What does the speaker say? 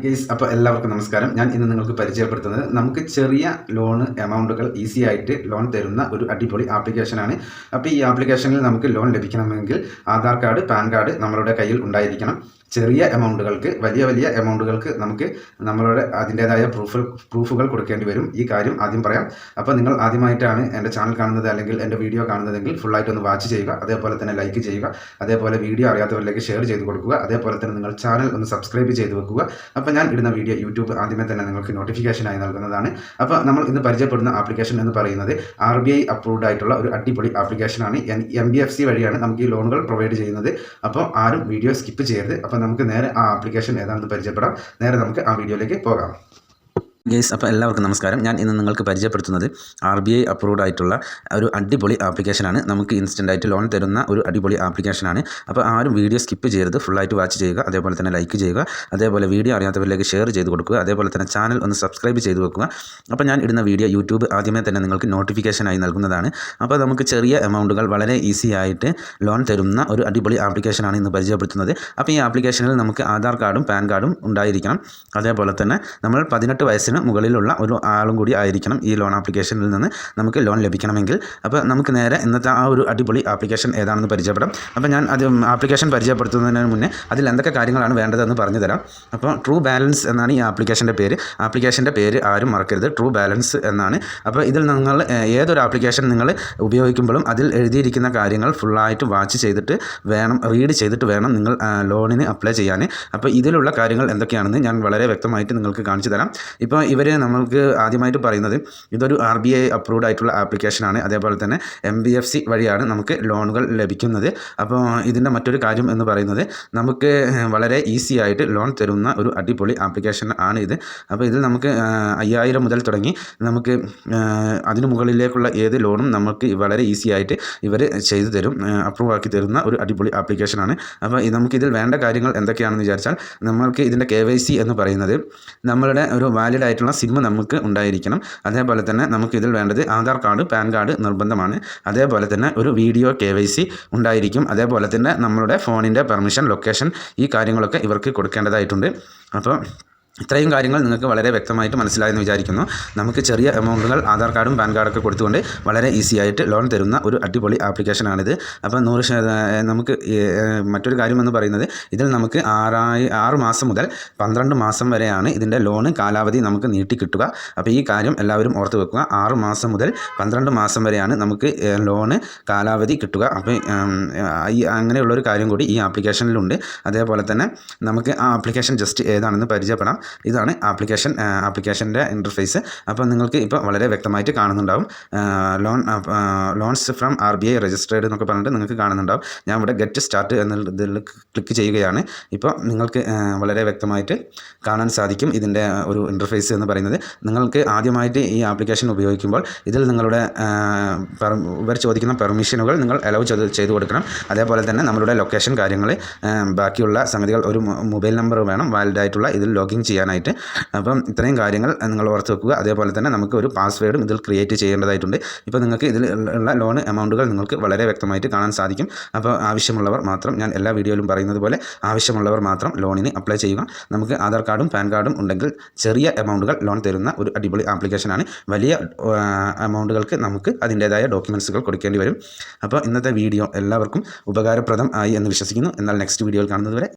Guys, അപ്പോൾ എല്ലാവർക്കും നമസ്കാരം. ഞാൻ ഇന്ന് നിങ്ങൾക്ക് പരിചയപ്പെടുത്തുന്നത് നമുക്ക് ചെറിയ ലോൺ എമൗണ്ടുകൾ ഈസി ആയിട്ട് ലോൺ തരുന്ന ഒരു അടിപൊളി ആപ്ലിക്കേഷനാണ്. അപ്പോൾ ഈ ആപ്ലിക്കേഷനിൽ നമുക്ക് ലോൺ ലഭിക്കണമെങ്കിൽ ആധാർ കാർഡ്, പാൻ കാർഡ് നമ്മളുടെ കയ്യിൽ ഉണ്ടായിരിക്കണം. ചെറിയ എമൗണ്ടുകൾക്ക്, വലിയ വലിയ എമൗണ്ടുകൾക്ക് നമുക്ക് നമ്മളുടെ അതിൻ്റേതായ പ്രൂഫുകൾ കൊടുക്കേണ്ടി വരും. ഈ കാര്യം ആദ്യം പറയാം. അപ്പോൾ നിങ്ങൾ ആദ്യമായിട്ടാണ് എൻ്റെ ചാനൽ കാണുന്നത് അല്ലെങ്കിൽ എൻ്റെ വീഡിയോ കാണുന്നതെങ്കിൽ ഫുള്ളായിട്ടൊന്ന് വാച്ച് ചെയ്യുക. അതേപോലെ തന്നെ ലൈക്ക് ചെയ്യുക. അതേപോലെ വീഡിയോ അറിയാത്തവരിലേക്ക് ഷെയർ ചെയ്ത് കൊടുക്കുക. അതേപോലെ തന്നെ നിങ്ങൾ ചാനൽ ഒന്ന് സബ്സ്ക്രൈബ് ചെയ്ത് വെക്കുക. അപ്പോൾ ഞാൻ ഇടുന്ന വീഡിയോ യൂട്യൂബ് ആദ്യമേ തന്നെ നിങ്ങൾക്ക് നോട്ടിഫിക്കേഷനായി നൽകുന്നതാണ്. അപ്പോൾ നമ്മൾ ഇന്ന് പരിചയപ്പെടുന്ന ആപ്ലിക്കേഷൻ എന്ന് പറയുന്നത് RBI അപ്രൂവ്ഡ് ആയിട്ടുള്ള ഒരു അടിപൊളി ആപ്ലിക്കേഷനാണ്. NBFC വഴിയാണ് നമുക്ക് ഈ ലോണുകൾ പ്രൊവൈഡ് ചെയ്യുന്നത്. അപ്പോൾ ആരും വീഡിയോ സ്കിപ്പ് ചെയ്യരുത്. അപ്പോൾ നമുക്ക് നേരെ ആ ആപ്ലിക്കേഷൻ ഏതാണെന്ന് പരിചയപ്പെടാം. നേരെ നമുക്ക് ആ വീഡിയോയിലേക്ക് പോകാം. ഗേസ്, അപ്പോൾ എല്ലാവർക്കും നമസ്കാരം. ഞാൻ ഇന്ന് നിങ്ങൾക്ക് പരിചയപ്പെടുത്തുന്നത് RBI അപ്രൂവ്ഡ് ആയിട്ടുള്ള ഒരു അടിപൊളി ആപ്ലിക്കേഷനാണ്. നമുക്ക് ഇൻസ്റ്റൻ്റായിട്ട് ലോൺ തരുന്ന ഒരു അടിപൊളി ആപ്ലിക്കേഷനാണ്. അപ്പോൾ ആരും വീഡിയോ സ്കിപ്പ് ചെയ്യരുത്, ഫുള്ളായിട്ട് വാച്ച് ചെയ്യുക. അതേപോലെ തന്നെ ലൈക്ക് ചെയ്യുക. അതേപോലെ വീഡിയോ അറിയാത്തവരിലേക്ക് ഷെയർ ചെയ്ത് കൊടുക്കുക. അതേപോലെ തന്നെ ചാനൽ ഒന്ന് സബ്സ്ക്രൈബ് ചെയ്ത് വെക്കുക. അപ്പോൾ ഞാൻ ഇടുന്ന വീഡിയോ യൂട്യൂബ് ആദ്യമേ തന്നെ നിങ്ങൾക്ക് നോട്ടിഫിക്കേഷനായി നൽകുന്നതാണ്. അപ്പോൾ നമുക്ക് ചെറിയ എമൗണ്ടുകൾ വളരെ ഈസി ആയിട്ട് ലോൺ തരുന്ന ഒരു അടിപൊളി ആപ്ലിക്കേഷനാണ് ഇന്ന് പരിചയപ്പെടുത്തുന്നത്. അപ്പോൾ ഈ ആപ്ലിക്കേഷനിൽ നമുക്ക് ആധാർ കാർഡും പാൻ കാർഡും ഉണ്ടായിരിക്കണം. അതേപോലെ തന്നെ നമ്മൾ 18 വയസ്സിന് മുകളിലുള്ള ഒരു ആളും കൂടി ആയിരിക്കണം ഈ ലോൺ ആപ്ലിക്കേഷനിൽ നിന്ന് നമുക്ക് ലോൺ ലഭിക്കണമെങ്കിൽ. അപ്പോൾ നമുക്ക് നേരെ ഇന്നത്തെ ആ ഒരു അടിപൊളി ആപ്ലിക്കേഷൻ ഏതാണെന്ന് പരിചയപ്പെടാം. അപ്പോൾ ഞാൻ അത് ആപ്ലിക്കേഷൻ പരിചയപ്പെടുത്തുന്നതിന് മുന്നേ അതിൽ എന്തൊക്കെ കാര്യങ്ങളാണ് വേണ്ടതെന്ന് പറഞ്ഞു തരാം. അപ്പോൾ ട്രൂ ബാലൻസ് എന്നാണ് ഈ ആപ്ലിക്കേഷൻ്റെ പേര്. ആപ്ലിക്കേഷൻ്റെ പേര് ആരും മറക്കരുത്, ട്രൂ ബാലൻസ് എന്നാണ്. അപ്പോൾ ഇതിൽ നിങ്ങൾ ഏതൊരു ആപ്ലിക്കേഷൻ നിങ്ങൾ ഉപയോഗിക്കുമ്പോഴും അതിൽ എഴുതിയിരിക്കുന്ന കാര്യങ്ങൾ ഫുള്ളായിട്ട് വാച്ച് ചെയ്തിട്ട് വേണം, റീഡ് ചെയ്തിട്ട് വേണം നിങ്ങൾ ലോണിന് അപ്ലൈ ചെയ്യാൻ. അപ്പോൾ ഇതിലുള്ള കാര്യങ്ങൾ എന്തൊക്കെയാണെന്ന് ഞാൻ വളരെ വ്യക്തമായിട്ട് നിങ്ങൾക്ക് കാണിച്ചു തരാം. ഇപ്പോൾ ഇവർ നമ്മൾക്ക് ആദ്യമായിട്ട് പറയുന്നത് ഇതൊരു RBI അപ്രൂവ്ഡ് ആയിട്ടുള്ള ആപ്ലിക്കേഷനാണ്. അതേപോലെ തന്നെ MBFC വഴിയാണ് നമുക്ക് ലോണുകൾ ലഭിക്കുന്നത്. അപ്പോൾ ഇതിൻ്റെ മറ്റൊരു കാര്യം എന്ന് പറയുന്നത് നമുക്ക് വളരെ ഈസി ആയിട്ട് ലോൺ തരുന്ന ഒരു അടിപൊളി ആപ്ലിക്കേഷൻ ആണ് ഇത്. അപ്പോൾ ഇതിൽ നമുക്ക് 5000 മുതൽ തുടങ്ങി നമുക്ക് അതിന് മുകളിലേക്കുള്ള ഏത് ലോണും നമുക്ക് വളരെ ഈസി ആയിട്ട് ഇവർ ചെയ്തു തരും, അപ്രൂവ് ആക്കി തരുന്ന ഒരു അടിപൊളി ആപ്ലിക്കേഷനാണ്. അപ്പോൾ നമുക്കിതിൽ വേണ്ട കാര്യങ്ങൾ എന്തൊക്കെയാണെന്ന് വിചാരിച്ചാൽ നമ്മൾക്ക് ഇതിൻ്റെ KYC എന്ന് പറയുന്നത് നമ്മളുടെ ഒരു വാലിഡ് ആയിട്ടുള്ള സിം നമുക്ക് ഉണ്ടായിരിക്കണം. അതേപോലെ തന്നെ നമുക്ക് ഇതിൽ വേണ്ടത് ആധാർ കാർഡ്, പാൻ കാർഡ് നിർബന്ധമാണ്. അതേപോലെ തന്നെ ഒരു വീഡിയോ KYC ഉണ്ടായിരിക്കും. അതേപോലെ തന്നെ നമ്മളുടെ ഫോണിൻ്റെ പെർമിഷൻ, ലൊക്കേഷൻ, ഈ കാര്യങ്ങളൊക്കെ ഇവർക്ക് കൊടുക്കേണ്ടതായിട്ടുണ്ട്. അപ്പോൾ ഇത്രയും കാര്യങ്ങൾ നിങ്ങൾക്ക് വളരെ വ്യക്തമായിട്ട് മനസ്സിലായെന്ന് വിചാരിക്കുന്നു. നമുക്ക് ചെറിയ എമൗണ്ടുകൾ ആധാർ കാർഡും പാൻ കാർഡൊക്കെ കൊടുത്തുകൊണ്ട് വളരെ ഈസി ആയിട്ട് ലോൺ തരുന്ന ഒരു അടിപൊളി ആപ്ലിക്കേഷനാണിത്. അപ്പോൾ നമുക്ക് മറ്റൊരു കാര്യമെന്ന് പറയുന്നത് ഇതിൽ നമുക്ക് 6 മാസം മുതൽ 12 മാസം വരെയാണ് ഇതിൻ്റെ ലോണ് കാലാവധി നമുക്ക് നീട്ടി കിട്ടുക. അപ്പോൾ ഈ കാര്യം എല്ലാവരും ഓർത്ത് വെക്കുക. 6 മാസം മുതൽ 12 മാസം വരെയാണ് നമുക്ക് ലോണ് കാലാവധി കിട്ടുക. അപ്പോൾ അങ്ങനെയുള്ളൊരു കാര്യം കൂടി ഈ ആപ്ലിക്കേഷനിലുണ്ട്. അതേപോലെ തന്നെ നമുക്ക് ആ ആപ്ലിക്കേഷൻ ജസ്റ്റ് ഏതാണെന്ന് പരിചയപ്പെടാം. ഇതാണ് ആപ്ലിക്കേഷൻ്റെ ഇൻ്റർഫേസ്. അപ്പോൾ നിങ്ങൾക്ക് ഇപ്പോൾ വളരെ വ്യക്തമായിട്ട് കാണുന്നുണ്ടാവും. ലോൺസ് ഫ്രം RBI രജിസ്റ്റേർഡ് എന്നൊക്കെ പറഞ്ഞിട്ട് നിങ്ങൾക്ക് കാണുന്നുണ്ടാവും. ഞാൻ ഇവിടെ ഗെറ്റ് സ്റ്റാർട്ട് എന്നതിൽ ക്ലിക്ക് ചെയ്യുകയാണ്. ഇപ്പോൾ നിങ്ങൾക്ക് വളരെ വ്യക്തമായിട്ട് കാണാൻ സാധിക്കും ഇതിൻ്റെ ഒരു ഇൻ്റർഫേസ് എന്ന് പറയുന്നത്. നിങ്ങൾക്ക് ആദ്യമായിട്ട് ഈ ആപ്ലിക്കേഷൻ ഉപയോഗിക്കുമ്പോൾ ഇതിൽ നിങ്ങളുടെ ഇവർ ചോദിക്കുന്ന പെർമിഷനുകൾ നിങ്ങൾ അലൗ ചെയ്ത് കൊടുക്കണം. അതേപോലെ തന്നെ നമ്മളുടെ ലൊക്കേഷൻ കാര്യങ്ങൾ, ബാക്കിയുള്ള സംഗതികൾ, ഒരു മൊബൈൽ നമ്പർ വേണം വാലിഡായിട്ടുള്ള ഇതിൽ ലോഗിൻ ചെയ്യാനായിട്ട്. അപ്പം ഇത്രയും കാര്യങ്ങൾ നിങ്ങൾ ഓർത്ത് വെക്കുക. അതേപോലെ തന്നെ നമുക്ക് ഒരു പാസ്വേഡും ഇതിൽ ക്രിയേറ്റ് ചെയ്യേണ്ടതായിട്ടുണ്ട്. ഇപ്പോൾ നിങ്ങൾക്ക് ഇതിൽ ഉള്ള ലോൺ എമൗണ്ടുകൾ നിങ്ങൾക്ക് വളരെ വ്യക്തമായിട്ട് കാണാൻ സാധിക്കും. അപ്പോൾ ആവശ്യമുള്ളവർ മാത്രം, ഞാൻ എല്ലാ വീഡിയോയിലും പറയുന്നത് പോലെ ആവശ്യമുള്ളവർ മാത്രം ലോണിന് അപ്ലൈ ചെയ്യുക. നമുക്ക് ആധാർ കാർഡും പാൻ കാർഡും ഉണ്ടെങ്കിൽ ചെറിയ എമൗണ്ടുകൾ ലോൺ തരുന്ന ഒരു അടിപൊളി ആപ്ലിക്കേഷനാണ്. വലിയ എമൗണ്ടുകൾക്ക് നമുക്ക് അതിൻ്റേതായ ഡോക്യുമെൻറ്റ്സുകൾ കൊടുക്കേണ്ടി വരും. അപ്പോൾ ഇന്നത്തെ വീഡിയോ എല്ലാവർക്കും ഉപകാരപ്രദം ആയി എന്ന് വിശ്വസിക്കുന്നു. എന്നാൽ നെക്സ്റ്റ് വീഡിയോയിൽ കാണുന്നത് വരെ